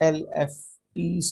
LFTs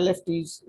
LFTs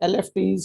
LFTs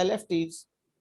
LFTs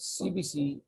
CBC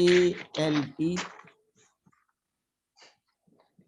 ALT،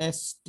AST،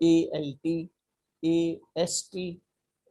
ALT AST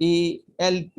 ALP،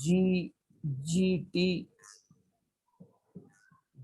GT.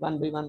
1 by 1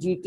GT،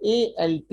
ALT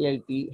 ALT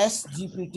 SGPT.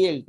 ALT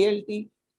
ALT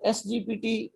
SGPT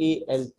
ALT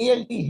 ALT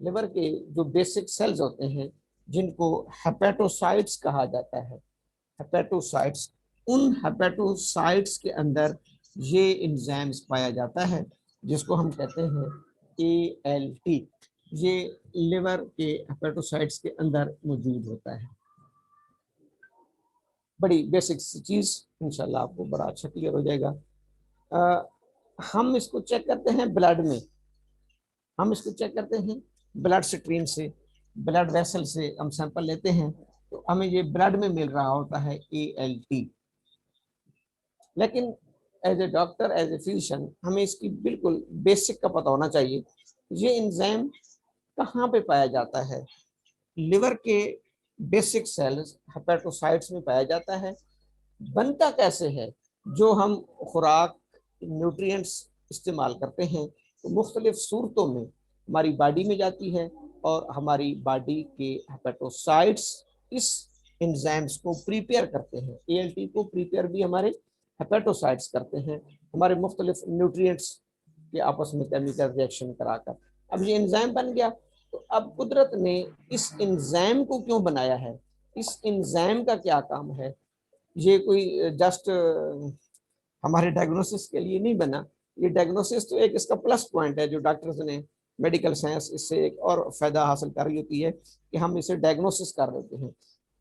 liver के जो basic sales होते हैं जिनको hepatocytes कहा जाता है, hepatocytes, उन हेपेटोसाइट्स के अंदर ये इंजाइम्स पाया जाता है जिसको हम कहते हैं ALT। ये लिवर के हेपेटोसाइट्स के अंदर मौजूद होता है। बड़ी बेसिक चीज, इंशाल्लाह आपको बड़ा अच्छा क्लियर हो जाएगा। हम इसको चेक करते हैं ब्लड में, हम इसको चेक करते हैं ब्लड स्ट्रीम से, ब्लड वेसल से हम सैंपल लेते हैं तो हमें ये ब्लड में मिल रहा होता है ALT। लेकिन as a doctor, as a physician, हमें इसकी बिल्कुल बेसिक का पता होना चाहिए, ये एंजाइम कहाँ पे पाया जाता है। लिवर के बेसिक सेल्स हेपेटोसाइट्स में पाया जाता है। बनता कैसे है, जो हम खुराक न्यूट्रिएंट्स इस्तेमाल करते हैं तो मुख्तलिफ सूरतों में हमारी बॉडी में जाती है और हमारी बॉडी के हेपेटोसाइट्स इस एंजाइम्स को प्रिपेयर करते हैं। ALT को प्रिपेयर भी हमारे हेपेटोसाइट्स करते हैं, हमारे मुख्तलिफ न्यूट्रिएंट्स के आपस में केमिकल रिएक्शन कराकर। अब ये एंजाइम बन गया, तो अब कुदरत ने इस एंजाइम को क्यों बनाया है, इस एंजाइम का क्या काम है। ये कोई जस्ट हमारे डायग्नोसिस के लिए नहीं बना, ये डायग्नोसिस तो एक इसका प्लस पॉइंट है जो डॉक्टर्स ने, मेडिकल साइंस इससे एक और फायदा हासिल कर रही होती है कि हम इसे डायग्नोसिस कर देते हैं।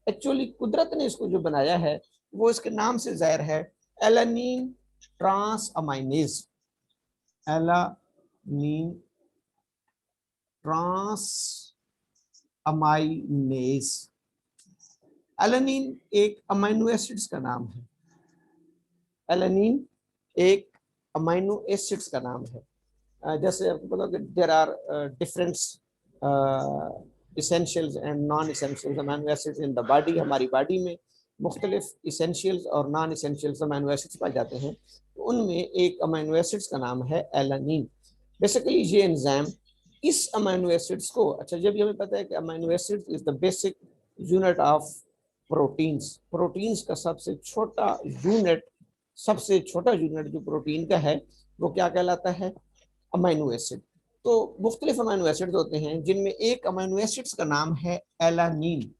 एक्चुअली कुदरत ने इसको जो बनाया है वो इसके नाम से जाहिर है, एलानिन ट्रांसअमाइनेज, एलानिन ट्रांसअमाइनेज। एलानिन एक अमाइनो एसिड्स का नाम है, एलानिन एक अमाइनो एसिड्स का नाम है। जैसे आपको पता कि there are different essentials and non essentials amino acids in the body. हमारी बॉडी में मुख्तलिफ इसेंशियल्स और नॉन इसेंशियल्स अमाइनो एसिड्स पाए जाते हैं, तो उनमें एक अमाइनो एसिड्स का नाम है एलानिन। बेसिकली ये एंजाइम इस अमाइनो एसिड्स को, अच्छा जब हमें पता है कि amino acid is the basic unit of proteins, proteins का सबसे छोटा यूनिट, सबसे छोटा यूनिट जो प्रोटीन का है वो क्या कहलाता है, अमाइनो एसिड। तो मुख्तलिफ अमाइनो एसिड्स होते हैं जिनमें एक अमाइनो एसिड्स का नाम है एलानिन।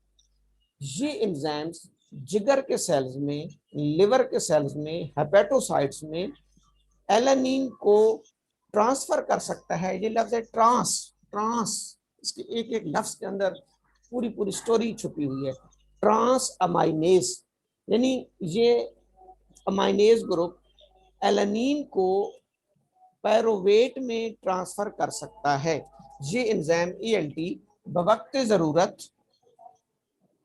ये एंजाइम्स जिगर के सेल्स में, लिवर के सेल्स में, हेपेटोसाइट्स में एलानिन को ट्रांसफर कर सकता है। ये लफ्ज है ट्रांस, ट्रांस, इसके एक एक लफ्ज के अंदर पूरी पूरी स्टोरी छुपी हुई है। ट्रांस अमाइनेज, यानी ये अमाइनेज ग्रुप एलानिन को पैरोवेट में ट्रांसफर कर सकता है। ये एंजाइम ALT बवक्त जरूरत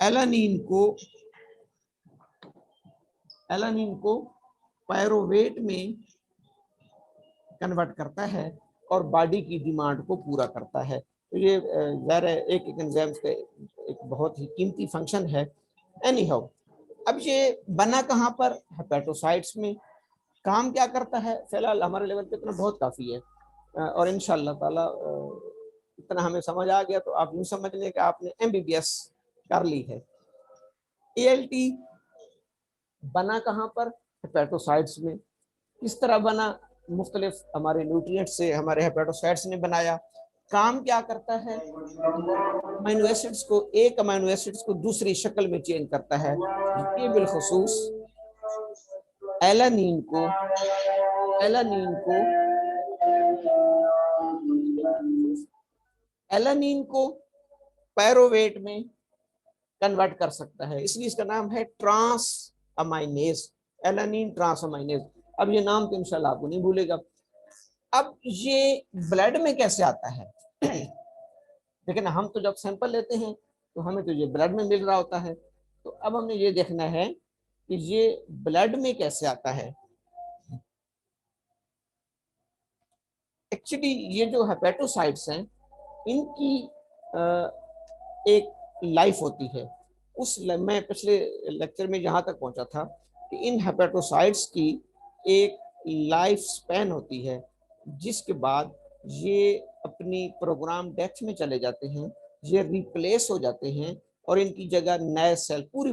एलानिन को पैरोवेट में कन्वर्ट करता है और बॉडी की डिमांड को पूरा करता है। तो ये ज़ाहिर है एक एक एंजाइम का एक बहुत ही कीमती फंक्शन है। एनी हाउ, अब ये बना कहाँ पर, हेपेटोसाइट्स में। काम क्या करता है, फिलहाल हमारे लेवल पे इतना बहुत काफ़ी है, और इंशाअल्लाह ताला इतना हमें समझ आ गया तो आप यूँ समझ लें कि आपने MBBS कर ली है। ALT बना कहाँ पर, हेपेटोसाइट्स में। किस तरह बना, मुख्तलिफ हमारे न्यूट्रिएंट्स से हमारे हेपेटोसाइट्स ने बनाया। काम क्या करता है, अमाइनो एसिड्स को, एक अमाइनो एसिड्स को दूसरी शक्ल में चेंज करता है। ये बिलखुसूस एलानिन को पैरोवेट में कन्वर्ट कर सकता है, इसलिए इसका नाम है transaminase, alanine transaminase. अब ये नाम तो इंशाल्लाह आपको नहीं भूलेगा। अब ये ब्लड में कैसे आता है लेकिन हम तो जब सैंपल लेते हैं तो हमें तो ये ब्लड में मिल रहा होता है, तो अब हमने ये देखना है कि ये ब्लड में कैसे आता है। एक्चुअली ये जो हेपेटोसाइट्स हैं इनकी एक लाइफ होती है। मैं पिछले लेक्चर में यहाँ तक पहुँचा था कि इन हेपेटोसाइट्स की एक लाइफ स्पैन होती है, जिसके बाद ये अपनी प्रोग्राम डेथ में चले जाते हैं, ये रिप्लेस हो जाते हैं और इनकी जगह नए सेल, पूरी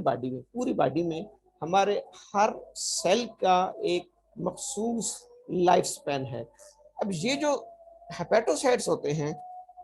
बॉडी में हमारे हर सेल का एक मखसूस लाइफ स्पैन है। अब ये जो हेपेटोसाइट्स होते हैं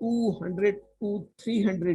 200 to 300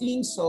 300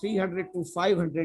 300 to 500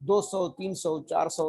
200 300 400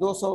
200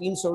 300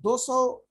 200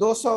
200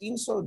300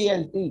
ALT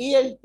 ALT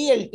ELT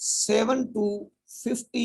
7 to 50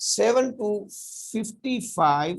7 to 55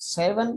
7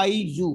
IU,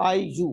IU.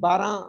12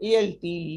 ELT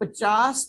50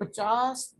50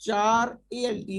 4 ALT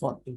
40.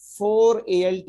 4 ALT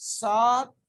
7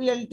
ALT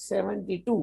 72.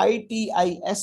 ITIS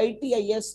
ITIS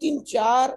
3-4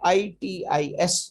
ITIS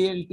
ALT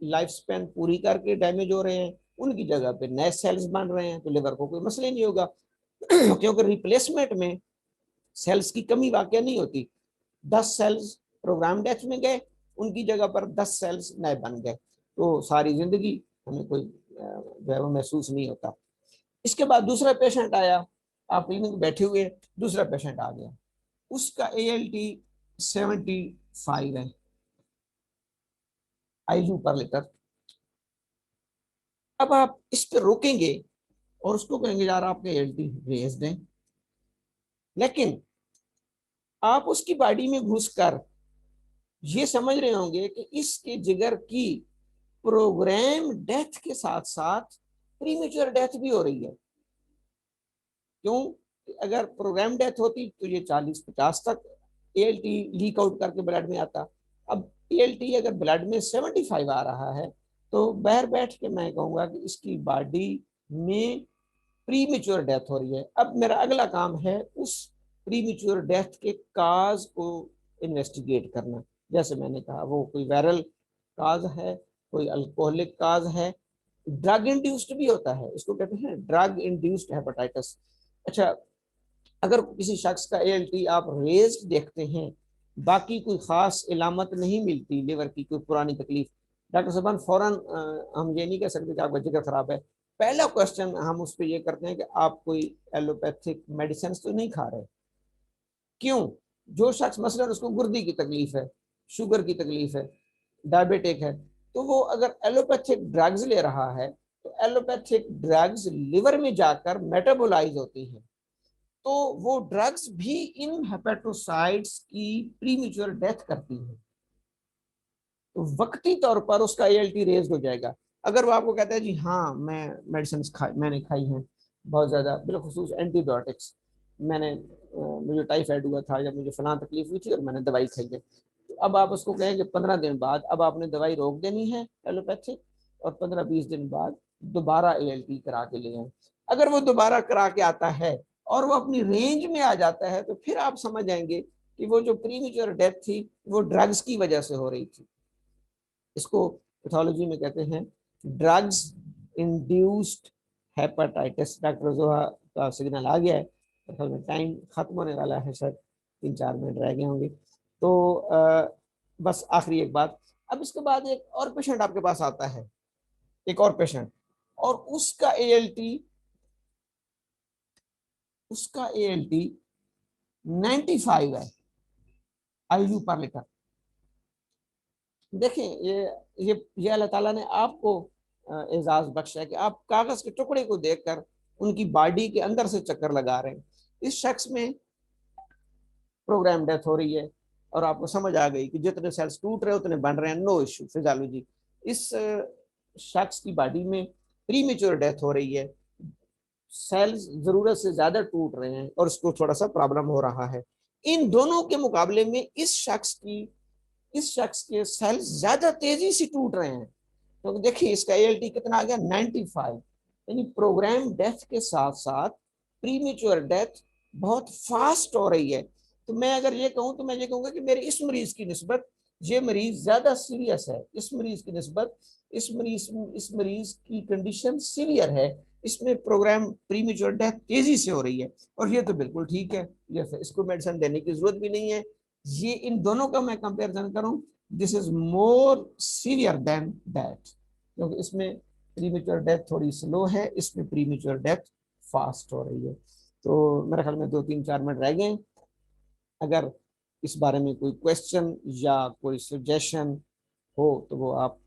life span पूरी करके डैमेज हो रहे हैं, उनकी जगह पे नए सेल्स बन रहे हैं, तो लिवर को कोई मसला नहीं होगा क्योंकि रिप्लेसमेंट में सेल्स की कमी वाकई नहीं होती। 10 सेल्स प्रोग्राम डेथ में गए, उनकी जगह पर 10 सेल्स नए बन गए, तो सारी जिंदगी हमें कोई जो है वो महसूस नहीं होता। इसके बाद दूसरा पेशेंट आया, आप क्लिनिक में बैठे हुए, दूसरा पेशेंट आ गया, उसका ALT 75 है IU पर लीटर। अब आप इस पे रोकेंगे और उसको कहेंगे यार आपके ALT रेज दें, लेकिन आप उसकी बॉडी में घुसकर ये समझ रहे होंगे कि इसके जिगर की प्रोग्राम डेथ के साथ साथ प्रीमेच्योर डेथ भी हो रही है। क्यों? अगर प्रोग्राम डेथ होती तो ये 40-50 तक ALT लीक आउट करके ब्लड में आता। अब ALT अगर ब्लड में 75 आ रहा है तो बाहर बैठ के मैं कहूँगा कि इसकी बॉडी में प्रीमेच्योर डेथ हो रही है। अब मेरा अगला काम है उस प्रीमेच्योर डेथ के काज को इन्वेस्टिगेट करना। जैसे मैंने कहा, वो कोई वायरल काज है, कोई अल्कोहलिक काज है, ड्रग इंड्यूस्ड भी होता है, इसको कहते हैं ड्रग इंड्यूस्ड हेपेटाइटिस। अच्छा, अगर किसी शख्स का ALT आप रेज्ड देखते हैं, बाकी कोई खास इलामत नहीं मिलती लिवर की कोई पुरानी तकलीफ, डॉक्टर साहब फौरन हम ये नहीं कह सकते कि आपका जिगर खराब है। पहला क्वेश्चन हम उस पर ये करते हैं कि आप कोई एलोपैथिक मेडिसिन तो नहीं खा रहे। क्यों? जो शख्स मसलन उसको गुर्दे की तकलीफ है, शुगर की तकलीफ है, डायबिटिक है, तो वो अगर एलोपैथिक ड्रग्स ले रहा है तो एलोपैथिक ड्रग्स लिवर में जाकर मेटाबोलाइज होती हैं, तो वो ड्रग्स भी इन हेपेटोसाइट्स की प्रीमेच्योर डेथ करती है, तो वक्ती तौर पर उसका ALT रेज हो जाएगा। अगर वो आपको कहता है जी हाँ मैं मेडिसिन मैंने खाई हैं बहुत ज़्यादा, बिलखुसूस एंटीबायोटिक्स, मैंने मुझे टाइफाइड हुआ था या मुझे फलां तकलीफ हुई थी और मैंने दवाई खाई है, तो अब आप उसको कहेंगे 15 दिन बाद अब आपने दवाई रोक देनी है एलोपैथिक, और 15-20 दिन बाद दोबारा ALT करा के ले आए। अगर वो दोबारा करा के आता है और वो अपनी रेंज में आ जाता है तो फिर आप समझ जाएंगे कि वो जो प्रीमेच्योर डेथ थी वो ड्रग्स की वजह से हो रही थी। इसको पैथोलॉजी में कहते हैं ड्रग्स इंड्यूस्ड हेपेटाइटिस। डॉक्टर जोहा का सिग्नल आ गया है, तो टाइम खत्म होने वाला है, शायद 3-4 मिनट रह गए होंगे, तो बस आखिरी एक बात। अब इसके बाद एक और पेशेंट आपके पास आता है, एक और पेशेंट, और उसका ALT 95 है IU पर लीटर। देखें, ये अल्लाह ताला ने आपको एजाज बख्शा है कि आप कागज के टुकड़े को देखकर उनकी बॉडी के अंदर से चक्कर लगा रहे हैं। इस शख्स में प्रोग्राम डेथ हो रही है और आपको समझ आ गई कि जितने सेल्स टूट रहे हैं उतने बन रहे हैं, नो इश्यू फिजियोलॉजी। इस शख्स की बॉडी में प्रीमेच्योर डेथ हो रही है, सेल्स जरूरत से ज्यादा टूट रहे हैं और उसको थोड़ा सा प्रॉब्लम हो रहा है। इन दोनों के मुकाबले में इस शख्स के सेल्स ज्यादा तेजी से टूट रहे हैं। तो देखिए इसका ALT कितना आ गया, 95। यानी प्रोग्राम डेथ के साथ साथ प्रीमेच्योर डेथ बहुत फास्ट हो रही है। तो मैं अगर ये कहूं तो मैं ये कहूंगा कि मेरे इस मरीज की निस्बत ये मरीज ज्यादा सीरियस है, इस मरीज की निस्बत इस मरीज की कंडीशन सीवियर है, इसमें प्रोग्राम प्रीमेच्योर डेथ तेजी से हो रही है, और ये तो बिल्कुल ठीक है, ये इसको मेडिसिन देने की जरूरत भी नहीं है। ये इन दोनों का मैं कंपेरिजन करूं, this is more severe than that, क्योंकि इसमें प्रीमेच्योर डेथ थोड़ी स्लो है, इसमें प्रीमेच्योर डेथ फास्ट हो रही है। तो मेरे ख्याल में 2-3-4 मिनट रह गए। अगर इस बारे में कोई क्वेश्चन या कोई सजेशन हो तो वो आप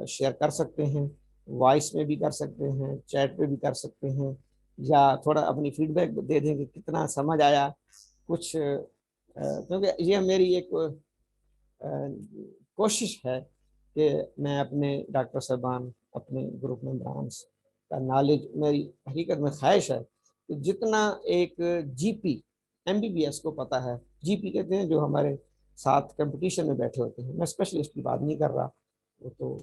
शेयर कर सकते हैं, वॉइस में भी कर सकते हैं, चैट पे भी कर सकते हैं, या थोड़ा अपनी फीडबैक दे दें कि कितना समझ आया कुछ, क्योंकि ये मेरी एक कोशिश है कि मैं अपने डॉक्टर साहबान, अपने ग्रुप मेंबरान का नॉलेज, मेरी हकीकत में ख्वाहिश है कि जितना एक GP MBBS को पता है, GP कहते हैं जो हमारे साथ कंपटीशन में बैठे होते हैं, मैं स्पेशलिस्ट की बात नहीं कर रहा, वो तो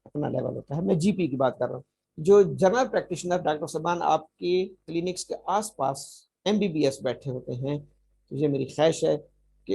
अपना लेवल होता है, मैं GP की बात कर रहा हूँ। जो जनरल प्रैक्टिशनर डॉक्टर साहबान आपके क्लिनिक्स के आसपास MBBS बैठे होते हैं, तो ये मेरी ख्वाहिश है कि